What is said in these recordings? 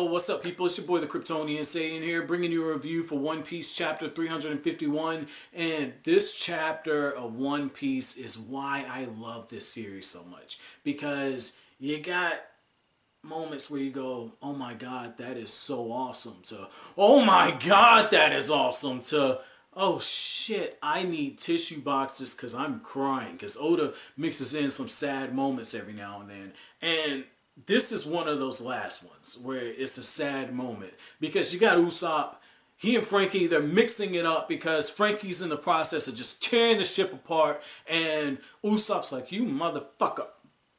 what's up, people? It's your boy, the Kryptonian, saying here, bringing you a review for One Piece chapter 351. And this chapter of One Piece is why I love this series so much. Because you got moments where you go, oh my god, that is so awesome, to, oh my god, that is awesome, to, oh shit, I need tissue boxes because I'm crying. Because Oda mixes in some sad moments every now and then. And this is one of those last ones where it's a sad moment. Because you got Usopp, he and Franky, they're mixing it up because Franky's in the process of just tearing the ship apart. And Usopp's like, you motherfucker,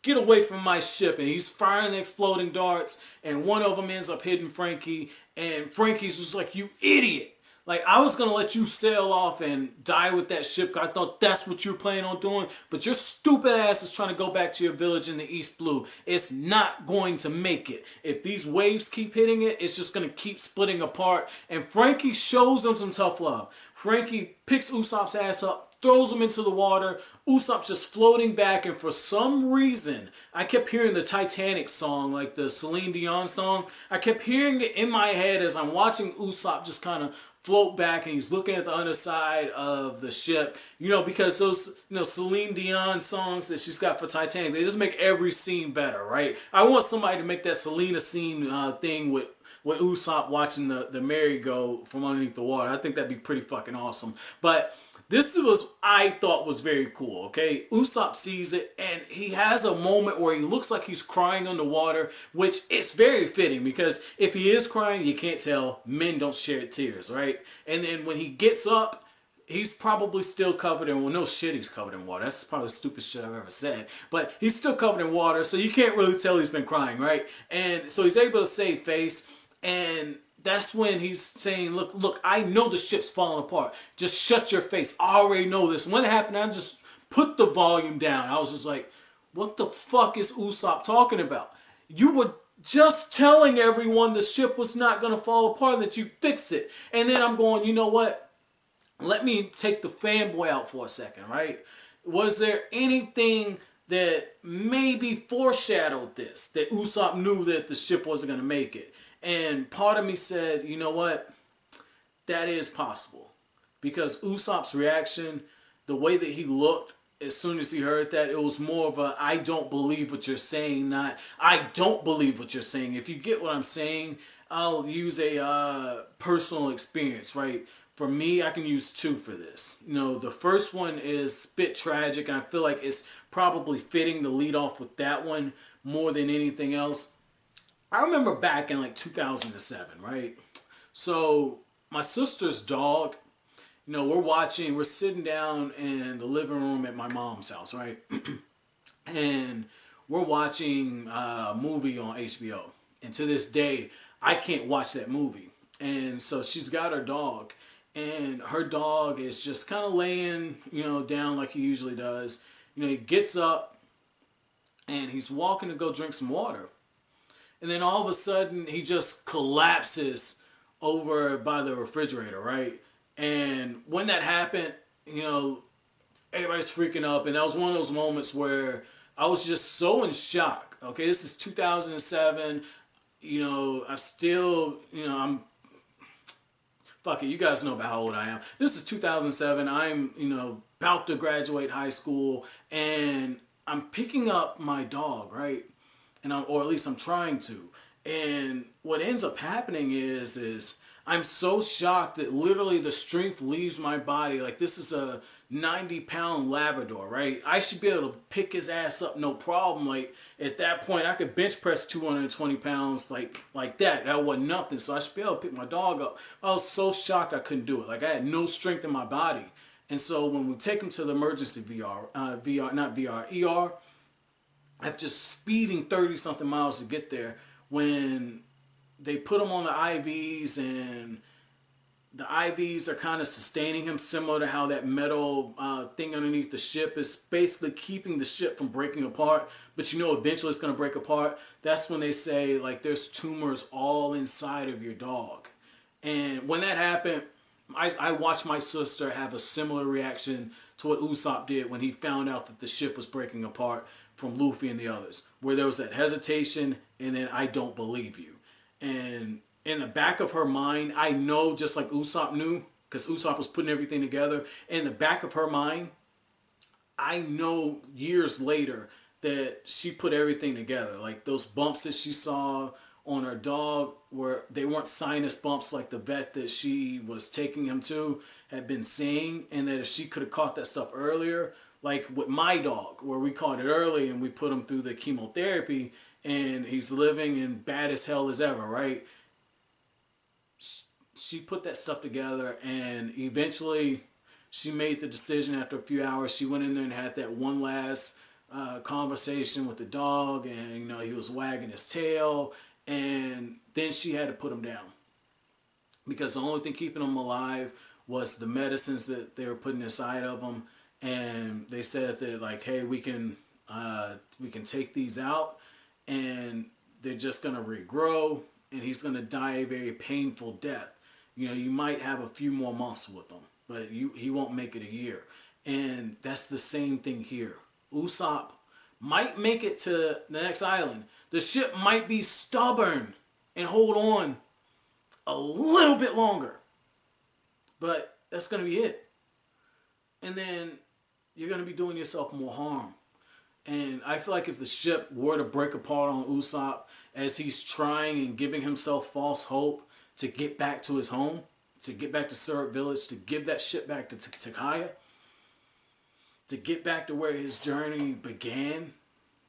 get away from my ship. And he's firing the exploding darts. And one of them ends up hitting Franky. And Franky's just like, you idiot. Like, I was going to let you sail off and die with that ship. I thought that's what you were planning on doing. But your stupid ass is trying to go back to your village in the East Blue. It's not going to make it. If these waves keep hitting it, it's just going to keep splitting apart. And Franky shows them some tough love. Franky picks Usopp's ass up, throws him into the water. Usopp's just floating back, and for some reason, I kept hearing the Titanic song, like the Celine Dion song. I kept hearing it in my head as I'm watching Usopp just kind of float back, and he's looking at the underside of the ship. You know, because those, Celine Dion songs that she's got for Titanic, they just make every scene better, right? I want somebody to make that Selena scene thing with Usopp watching the merry-go from underneath the water. I think that'd be pretty fucking awesome. But this was, I thought, was very cool, okay? Usopp sees it, and he has a moment where he looks like he's crying underwater, which is very fitting, because if he is crying, you can't tell. Men don't shed tears, right? And then when he gets up, he's probably still covered in, well, no shit, he's covered in water. That's probably the stupidest shit I've ever said. But he's still covered in water, so you can't really tell he's been crying, right? And so he's able to save face, and that's when he's saying, look, I know the ship's falling apart. Just shut your face. I already know this. When it happened, I just put the volume down. I was just like, what the fuck is Usopp talking about? You were just telling everyone the ship was not going to fall apart and that you fix it. And then I'm going, you know what? Let me take the fanboy out for a second, right? Was there anything that maybe foreshadowed this? That Usopp knew that the ship wasn't going to make it? And part of me said, you know what? That is possible. Because Usopp's reaction, the way that he looked as soon as he heard that, it was more of a, I don't believe what you're saying, not, I don't believe what you're saying. If you get what I'm saying, I'll use a personal experience, right? For me, I can use two for this. The first one is a bit tragic, and I feel like it's probably fitting to lead off with that one more than anything else. I remember back in like 2007, right? So my sister's dog, we're sitting down in the living room at my mom's house, right? And we're watching a movie on HBO. And to this day, I can't watch that movie. And so she's got her dog, and her dog is just kind of laying, down like he usually does. He gets up and he's walking to go drink some water. And then all of a sudden, he just collapses over by the refrigerator, right? And when that happened, everybody's freaking up. And that was one of those moments where I was just so in shock. Okay, this is 2007. I'm still, fuck it, you guys know about how old I am. This is 2007. I'm, about to graduate high school. And I'm picking up my dog, right? Or at least I'm trying to. And what ends up happening is I'm so shocked that literally the strength leaves my body. Like, this is a 90-pound Labrador, right? I should be able to pick his ass up, no problem. Like, at that point, I could bench press 220 pounds like that. That wasn't nothing. So I should be able to pick my dog up. I was so shocked I couldn't do it. Like, I had no strength in my body. And so when we take him to the emergency ER, after speeding 30-something miles to get there, when they put him on the IVs, and the IVs are kind of sustaining him, similar to how that metal thing underneath the ship is basically keeping the ship from breaking apart, but eventually it's going to break apart. That's when they say, like, there's tumors all inside of your dog. And when that happened, I watched my sister have a similar reaction to what Usopp did when he found out that the ship was breaking apart from Luffy and the others, where there was that hesitation and then I don't believe you. And in the back of her mind, I know, just like Usopp knew, because Usopp was putting everything together, in the back of her mind, I know years later that she put everything together. Like those bumps that she saw on her dog, where they weren't sinus bumps like the vet that she was taking him to had been seeing, and that if she could have caught that stuff earlier, like with my dog, where we caught it early and we put him through the chemotherapy and he's living and bad as hell as ever, right? She put that stuff together, and eventually she made the decision after a few hours. She went in there and had that one last conversation with the dog, and you know, he was wagging his tail, and then she had to put him down because the only thing keeping him alive was the medicines that they were putting inside of him. And they said that, like, hey, we can take these out, and they're just gonna regrow, and he's gonna die a very painful death. You know, you might have a few more months with him, but he won't make it a year. And that's the same thing here. Usopp might make it to the next island. The ship might be stubborn and hold on a little bit longer, but that's gonna be it. And then you're gonna be doing yourself more harm. And I feel like if the ship were to break apart on Usopp as he's trying and giving himself false hope to get back to his home, to get back to Syrup Village, to give that ship back to Takaya, to get back to where his journey began,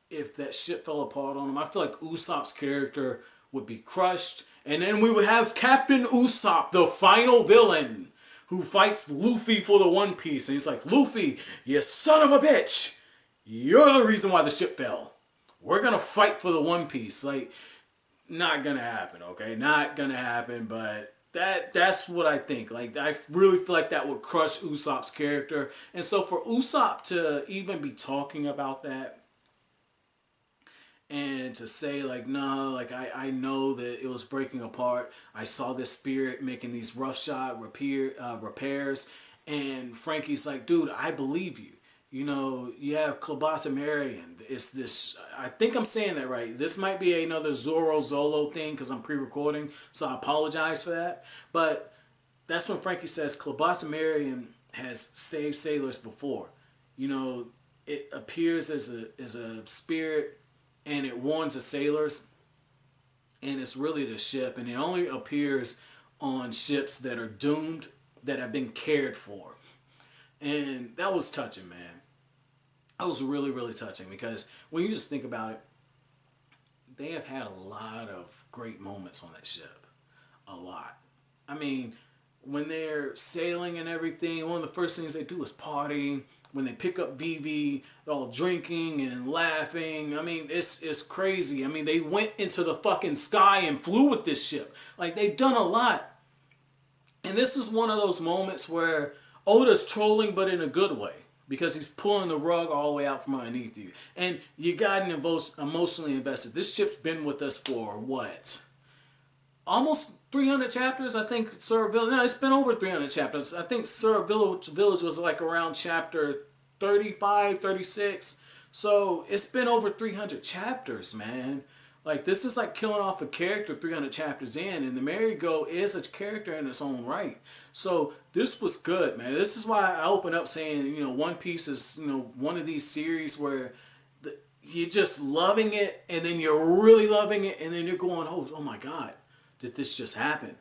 if that ship fell apart on him, I feel like Usopp's character would be crushed. And then we would have Captain Usopp, the final villain, who fights Luffy for the One Piece. And he's like, Luffy, you son of a bitch! You're the reason why the ship fell. We're gonna fight for the One Piece. Like, not gonna happen, okay? Not gonna happen, but that's what I think. Like, I really feel like that would crush Usopp's character. And so for Usopp to even be talking about that, and to say like, no, like I know that it was breaking apart. I saw this spirit making these roughshod repairs. And Franky's like, dude, I believe you. You know, you have Klabautermann. It's this, I think I'm saying that right. This might be another Zoro Zolo thing because I'm pre-recording, so I apologize for that. But that's when Franky says Klabautermann has saved sailors before. You know, it appears as a spirit, and it warns the sailors, and it's really the ship, and it only appears on ships that are doomed, that have been cared for. And that was touching, man. That was really, really touching, because when you just think about it, they have had a lot of great moments on that ship. A lot. I mean, when they're sailing and everything, one of the first things they do is party. When they pick up Vivi, they're all drinking and laughing. I mean, it's crazy. I mean, they went into the fucking sky and flew with this ship. Like, they've done a lot. And this is one of those moments where Oda's trolling, but in a good way. Because he's pulling the rug all the way out from underneath you. And you got emotionally invested. This ship's been with us for, what? Almost 300 chapters, I think. Syrup Village. No, it's been over 300 chapters. I think Syrup Village was like around chapter 35, 36. So it's been over 300 chapters, man. Like, this is like killing off a character 300 chapters in. And the Merry-Go is a character in its own right. So this was good, man. This is why I open up saying, you know, One Piece is, you know, one of these series where you're just loving it, and then you're really loving it, and then you're going, oh my God. Did this just happen?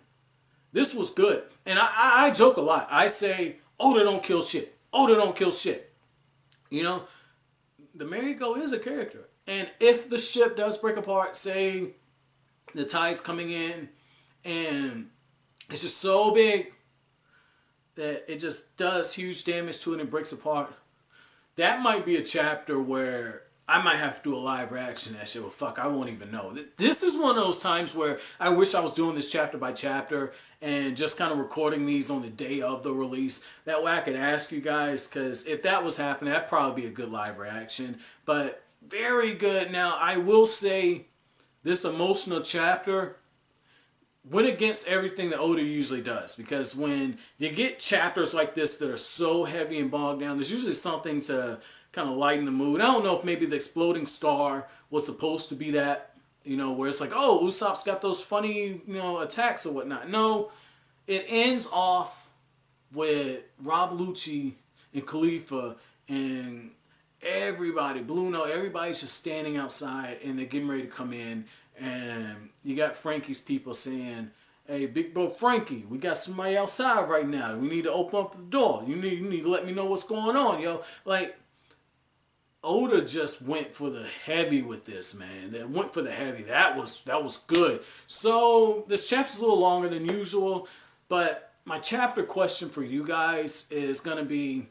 This was good. And I joke a lot. I say, Oda don't kill shit. Oda don't kill shit. You know, the Merry-Go is a character. And if the ship does break apart, say the tide's coming in and it's just so big that it just does huge damage to it and breaks apart, that might be a chapter where I might have to do a live reaction to that shit. Well, fuck, I won't even know. This is one of those times where I wish I was doing this chapter by chapter and just kind of recording these on the day of the release. That way I could ask you guys, because if that was happening, that'd probably be a good live reaction. But very good. Now, I will say this emotional chapter went against everything that Oda usually does, because when you get chapters like this that are so heavy and bogged down, there's usually something to kind of lighten the mood. I don't know if maybe the exploding star was supposed to be that, You know, where it's like, oh, Usopp's got those funny, you know, attacks or whatnot. No, it ends off with Rob Lucci and Khalifa and everybody, Blue Note, everybody's just standing outside and they're getting ready to come in. And you got Franky's people saying, hey, big bro Franky, we got somebody outside right now. We need to open up the door. You need to let me know what's going on, yo. Like, Oda just went for the heavy with this, man. They went for the heavy. That was good. So this chapter's a little longer than usual, but my chapter question for you guys is gonna be: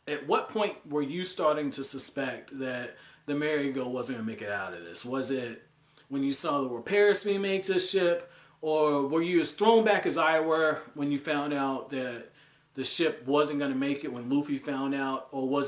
at what point were you starting to suspect that the Merry-Go wasn't gonna make it out of this? Was it when you saw the repairs being made to the ship, or were you as thrown back as I were when you found out that the ship wasn't going to make it when Luffy found out, or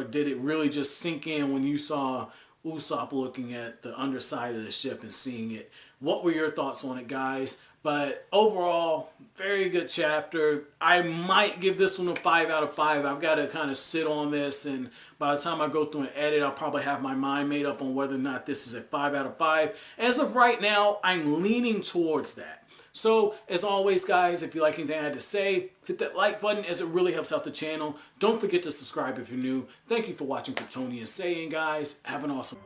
did it really just sink in when you saw Usopp looking at the underside of the ship and seeing it? What were your thoughts on it, guys? But overall, very good chapter. I might give this one a 5 out of 5. I've got to kind of sit on this, and by the time I go through and edit, I'll probably have my mind made up on whether or not this is a 5 out of 5. As of right now, I'm leaning towards that. So, as always, guys, if you like anything I had to say, hit that like button as it really helps out the channel. Don't forget to subscribe if you're new. Thank you for watching Kryptonian Saying, guys. Have an awesome